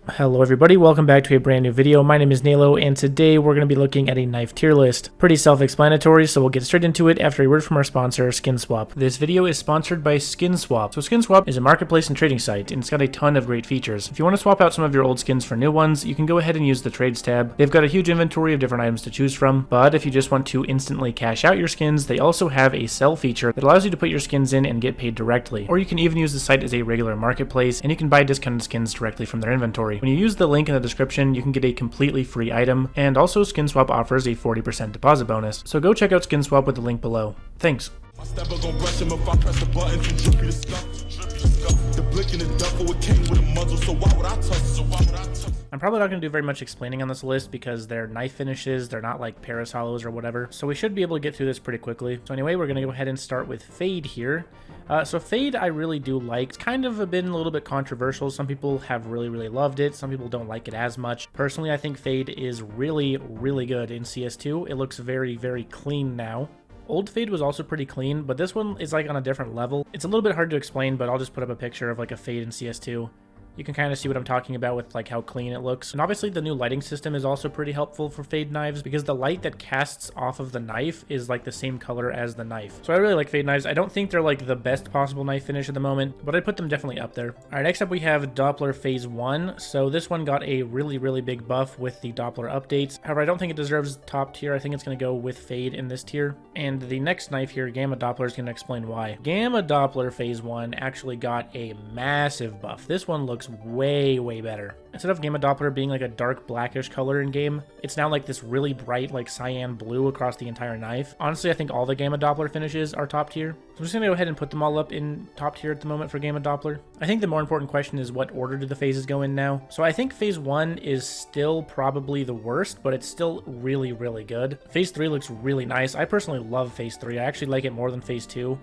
Hello everybody, welcome back to a brand new video. My name is Nalo, and today we're going to be looking at a knife tier list. Pretty self-explanatory, so we'll get straight into it after a word from our sponsor, SkinSwap. This video is sponsored by SkinSwap. So SkinSwap is a marketplace and trading site, and it's got a ton of great features. If you want to swap out some of your old skins for new ones, you can go ahead and use the Trades tab. They've got a huge inventory of different items to choose from, but if you just want to instantly cash out your skins, they also have a sell feature that allows you to put your skins in and get paid directly. Or you can even use the site as a regular marketplace, and you can buy discounted skins directly from their inventory. When you use the link in the description, you can get a completely free item, and also SkinSwap offers a 40% deposit bonus. So go check out SkinSwap with the link below. Thanks. I'm probably not going to do very much explaining on this list because they're knife finishes, they're not like Paris hollows or whatever, so we should be able to get through this pretty quickly. So anyway, we're going to go ahead and start with Fade here. So Fade I really do like. It's kind of been a little bit controversial. Some people have really loved it. Some people don't like it as much. Personally, I think Fade is really good in CS2. It looks very clean now. Old Fade was also pretty clean, but this one is like on a different level. It's a little bit hard to explain, but I'll just put up a picture of like a Fade in CS2. You can kind of see what I'm talking about with like how clean it looks. And obviously the new lighting system is also pretty helpful for Fade knives because the light that casts off of the knife is like the same color as the knife. So I really like Fade knives. I don't think they're like the best possible knife finish at the moment, but I'd put them definitely up there. All right, next up we have Doppler Phase 1. So this one got a really big buff with the Doppler updates. However, I don't think it deserves top tier. I think it's going to go with Fade in this tier. And the next knife here, Gamma Doppler, is going to explain why. Gamma Doppler Phase 1 actually got a massive buff. This one looks way better. Instead of Gamma Doppler being like a dark blackish color in game, it's now like this really bright like cyan blue across the entire knife. Honestly, I think all the Gamma Doppler finishes are top tier. So I'm just gonna go ahead and put them all up in top tier at the moment for Gamma Doppler. I think the more important question is what order do the phases go in now? So I think Phase 1 is still probably the worst, but it's still really good. Phase 3 looks really nice. I personally love Phase 3. I actually like it more than Phase 2.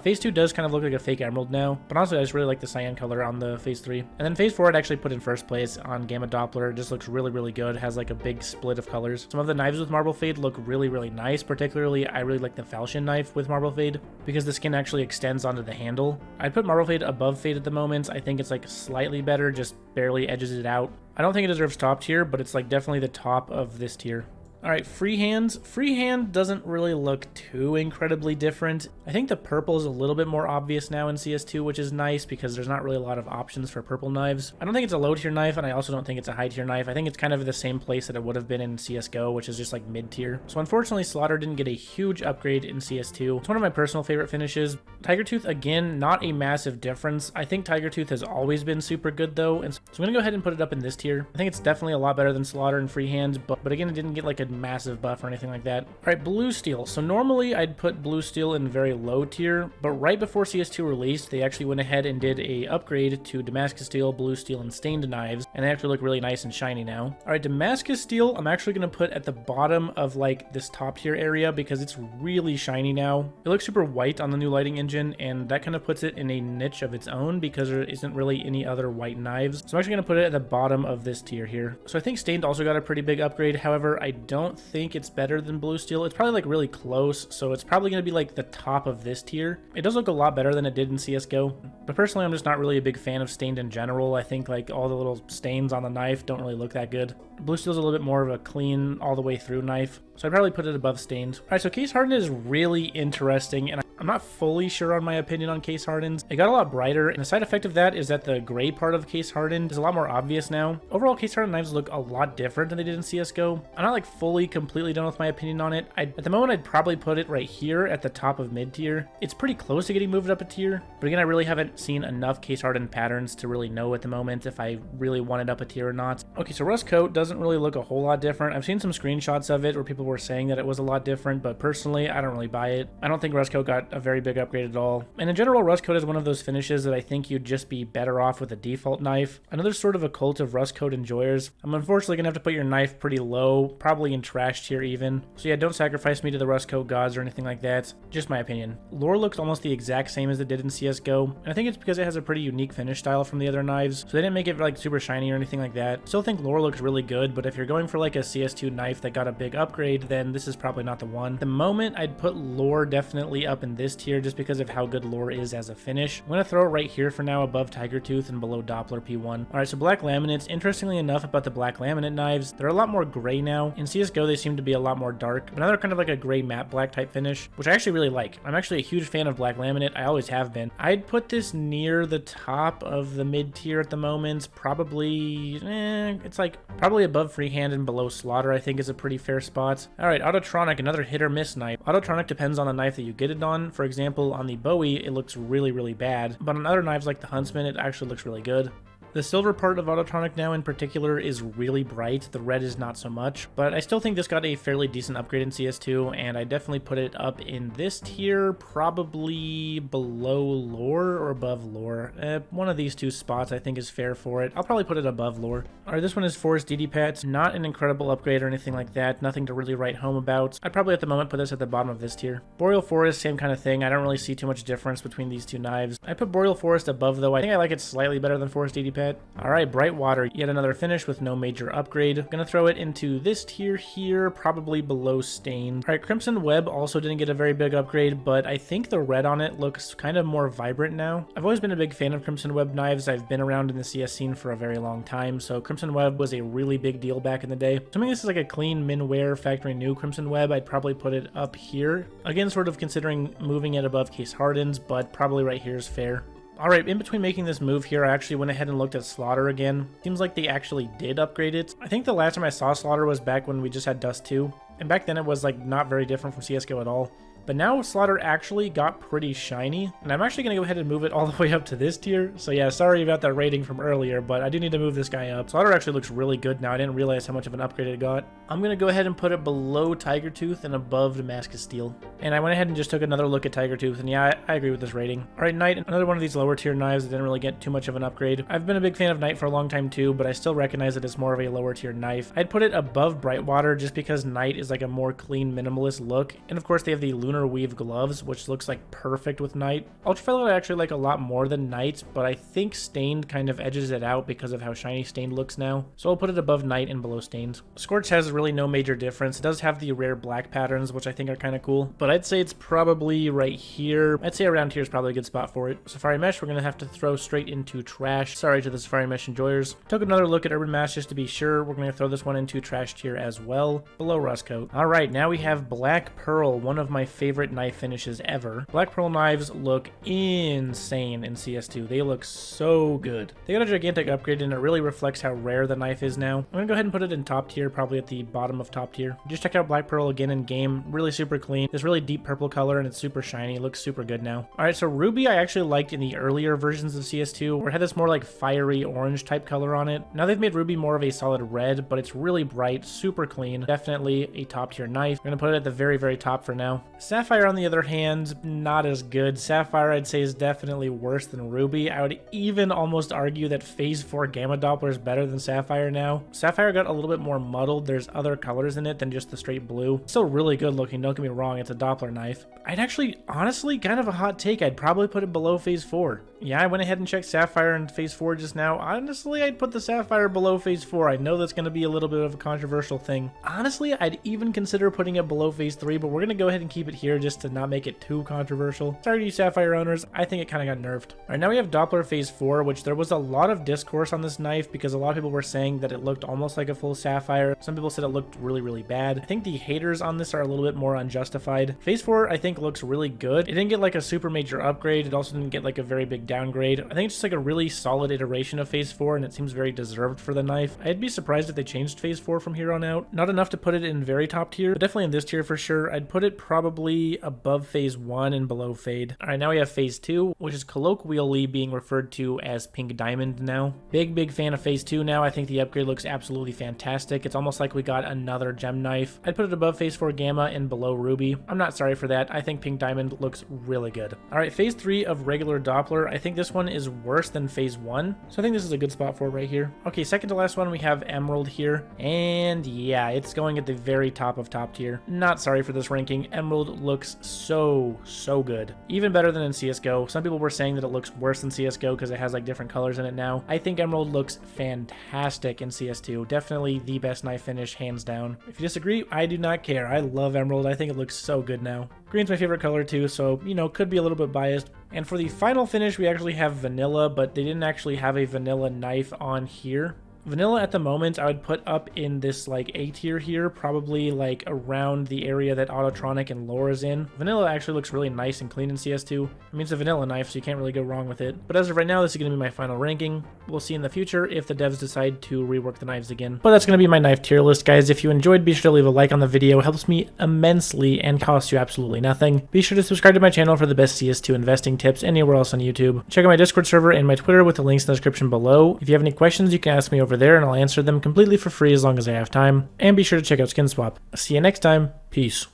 Phase 2 does kind of look like a fake emerald now, but honestly I just really like the cyan color on the Phase 3. And then Phase 4 I'd actually put in first place on Gamma Doppler. It just looks really good. It has like a big split of colors. Some of the knives with Marble Fade look really nice. Particularly, I really like the falchion knife with Marble Fade because the skin actually extends onto the handle. I'd put Marble Fade above Fade at the moment. I think it's like slightly better, just barely edges it out. I don't think it deserves top tier, but it's like definitely the top of this tier. Alright, Freehands. Freehand doesn't really look too incredibly different. I think the purple is a little bit more obvious now in CS2, which is nice because there's not really a lot of options for purple knives. I don't think it's a low tier knife, and I also don't think it's a high tier knife. I think it's kind of the same place that it would have been in CSGO, which is just like mid tier. So unfortunately, Slaughter didn't get a huge upgrade in CS2. It's one of my personal favorite finishes. Tiger Tooth, again, not a massive difference. I think Tiger Tooth has always been super good though, and so I'm gonna go ahead and put it up in this tier. I think it's definitely a lot better than Slaughter and Freehand, but again, it didn't get like a massive buff or anything like that. All right, Blue Steel. So normally I'd put Blue Steel in very low tier, but right before CS2 released, they actually went ahead and did a upgrade to Damascus Steel, Blue Steel, and Stained knives, and they actually look really nice and shiny now. All right, Damascus Steel, I'm actually going to put at the bottom of like this top tier area because it's really shiny now. It looks super white on the new lighting engine, and that kind of puts it in a niche of its own because there isn't really any other white knives. So I'm actually going to put it at the bottom of this tier here. So I think Stained also got a pretty big upgrade. However, I don't think it's better than Blue Steel. It's probably like really close, so it's probably going to be like the top of this tier. It does look a lot better than it did in CSGO, but personally I'm just not really a big fan of Stained in general. I think like all the little stains on the knife don't really look that good. Blue Steel's a little bit more of a clean all the way through knife, so I'd probably put it above Stained. All right, so Case Hardened is really interesting, and I'm not fully sure on my opinion on Case Hardened. It got a lot brighter, and the side effect of that is that the gray part of Case Hardened is a lot more obvious now. Overall, Case Hardened knives look a lot different than they did in CSGO. I'm not like fully completely done with my opinion on it. At the moment, I'd probably put it right here at the top of mid tier. It's pretty close to getting moved up a tier, but again, I really haven't seen enough Case Hardened patterns to really know at the moment if I really want it up a tier or not. Okay, so Rust Coat doesn't really look a whole lot different. I've seen some screenshots of it where people were saying that it was a lot different, but personally, I don't really buy it. I don't think Rust Coat got a very big upgrade at all. And in general, Rust Coat is one of those finishes that I think you'd just be better off with a default knife. I know there's sort of a cult of Rust Coat enjoyers. I'm unfortunately gonna have to put your knife pretty low, probably in trash tier even. So yeah, don't sacrifice me to the Rust Coat gods or anything like that. Just my opinion. Lore looks almost the exact same as it did in CSGO, and I think it's because it has a pretty unique finish style from the other knives, so they didn't make it like super shiny or anything like that. Still think Lore looks really good, but if you're going for like a CS2 knife that got a big upgrade, then this is probably not the one. At the moment, I'd put Lore definitely up in this tier just because of how good lore is as a finish. I'm going to throw it right here for now above Tiger Tooth and below Doppler P1. Alright, so black laminates. Interestingly enough about the black laminate knives, they're a lot more gray now. In CSGO they seem to be a lot more dark, but now they're kind of like a gray matte black type finish, which I actually really like. I'm actually a huge fan of black laminate. I always have been. I'd put this near the top of the mid tier at the moment. Probably, it's like probably above Freehand and below Slaughter, I think is a pretty fair spot. Alright, Autotronic, another hit or miss knife. Autotronic depends on the knife that you get it on. For example, on the Bowie, it looks really, really bad, but on other knives like the Huntsman, it actually looks really good. The silver part of Autotronic now in particular is really bright, the red is not so much, but I still think this got a fairly decent upgrade in CS2, and I definitely put it up in this tier, probably below lore or above lore. One of these two spots I think is fair for it. I'll probably put it above lore. Alright, this one is Forest DD-Pat, not an incredible upgrade or anything like that, nothing to really write home about. I'd probably at the moment put this at the bottom of this tier. Boreal Forest, same kind of thing, I don't really see too much difference between these two knives. I put Boreal Forest above though, I think I like it slightly better than Forest DD-Pat. Alright, Brightwater, yet another finish with no major upgrade. Gonna throw it into this tier here, probably below Stained. Alright, Crimson Web also didn't get a very big upgrade, but I think the red on it looks kind of more vibrant now. I've always been a big fan of Crimson Web knives. I've been around in the CS scene for a very long time, so Crimson Web was a really big deal back in the day. Assuming this is like a clean Minware factory new Crimson Web, I'd probably put it up here. Again, sort of considering moving it above Case Hardens, but probably right here is fair. Alright, in between making this move here, I actually went ahead and looked at Slaughter again. Seems like they actually did upgrade it. I think the last time I saw Slaughter was back when we just had Dust 2, and back then it was like not very different from CSGO at all. But now Slaughter actually got pretty shiny, and I'm actually going to go ahead and move it all the way up to this tier. So yeah, sorry about that rating from earlier, but I do need to move this guy up. Slaughter actually looks really good now. I didn't realize how much of an upgrade it got. I'm going to go ahead and put it below Tiger Tooth and above Damascus Steel. And I went ahead and just took another look at Tiger Tooth, and yeah, I agree with this rating. Alright, Knight, another one of these lower tier knives that didn't really get too much of an upgrade. I've been a big fan of Knight for a long time too, but I still recognize that it's more of a lower tier knife. I'd put it above Brightwater just because Knight is like a more clean, minimalist look. And of course, they have the Lunar Weave gloves, which looks like perfect with Knight. Ultraviolet I actually like a lot more than Knight, but I think Stained kind of edges it out because of how shiny Stained looks now. So I'll put it above Knight and below Stained. Scorch has really no major difference. It does have the rare black patterns, which I think are kind of cool, but I'd say it's probably right here. I'd say around here is probably a good spot for it. Safari Mesh, we're going to have to throw straight into trash. Sorry to the Safari Mesh enjoyers. Took another look at Urban Mass just to be sure. We're going to throw this one into trash tier as well, below Rust Coat. Alright, now we have Black Pearl, one of my favorite knife finishes ever. Black Pearl knives look insane in CS2. They look so good. They got a gigantic upgrade and it really reflects how rare the knife is now. I'm going to go ahead and put it in top tier, probably at the bottom of top tier. Just check out Black Pearl again in game. Really super clean. This really deep purple color and it's super shiny. It looks super good now. Alright, so Ruby I actually liked in the earlier versions of CS2 where it had this more like fiery orange type color on it. Now they've made Ruby more of a solid red, but it's really bright, super clean. Definitely a top tier knife. I'm going to put it at the very, very top for now. Sapphire on the other hand, not as good. Sapphire I'd say is definitely worse than Ruby. I would even almost argue that Phase 4 Gamma Doppler is better than Sapphire now. Sapphire got a little bit more muddled. There's other colors in it than just the straight blue. Still really good looking, don't get me wrong, it's a Doppler knife. I'd actually, honestly, kind of a hot take, I'd probably put it below Phase 4. Yeah, I went ahead and checked Sapphire in Phase 4 just now. Honestly, I'd put the Sapphire below Phase 4. I know that's going to be a little bit of a controversial thing. Honestly, I'd even consider putting it below Phase 3, but we're going to go ahead and keep it here just to not make it too controversial. Sorry to you Sapphire owners, I think it kind of got nerfed. Alright, now we have Doppler Phase 4, which there was a lot of discourse on this knife because a lot of people were saying that it looked almost like a full Sapphire. Some people said it looked really, really bad. I think the haters on this are a little bit more unjustified. Phase 4, I think, looks really good. It didn't get like a super major upgrade. It also didn't get like a very big downgrade. I think it's just like a really solid iteration of Phase 4, and it seems very deserved for the knife. I'd be surprised if they changed Phase 4 from here on out. Not enough to put it in very top tier, but definitely in this tier for sure. I'd put it probably above Phase 1 and below Fade. Alright, now we have Phase 2, which is colloquially being referred to as Pink Diamond now. Big fan of Phase 2 now. I think the upgrade looks absolutely fantastic. It's almost like we got another gem knife. I'd put it above Phase 4 Gamma and below Ruby. I'm not sorry for that. I think Pink Diamond looks really good. Alright, Phase 3 of regular Doppler. I think this one is worse than Phase 1, so I think this is a good spot for it right here. Okay, second to last one, we have Emerald here, and yeah, it's going at the very top of top tier. Not sorry for this ranking. Emerald looks so good. Even better than in CSGO. Some people were saying that it looks worse than CSGO because it has like different colors in it now. I think Emerald looks fantastic in CS2. Definitely the best knife finish, hands down. If you disagree, I do not care. I love Emerald. I think it looks so good now. Green's my favorite color too, so, you know, could be a little bit biased. And for the final finish, we actually have vanilla, but they didn't actually have a vanilla knife on here. Vanilla at the moment I would put up in this like A tier here, probably like around the area that Autotronic and Lore is in. Vanilla actually looks really nice and clean in CS2. I mean, it's a vanilla knife, so you can't really go wrong with it. But as of right now, this is going to be my final ranking. We'll see in the future if the devs decide to rework the knives again. But that's going to be my knife tier list, guys. If you enjoyed, be sure to leave a like on the video. It helps me immensely and costs you absolutely nothing. Be sure to subscribe to my channel for the best CS2 investing tips anywhere else on YouTube. Check out my Discord server and my Twitter with the links in the description below. If you have any questions, you can ask me over there and I'll answer them completely for free as long as I have time. And be sure to check out SkinSwap. See you next time. Peace.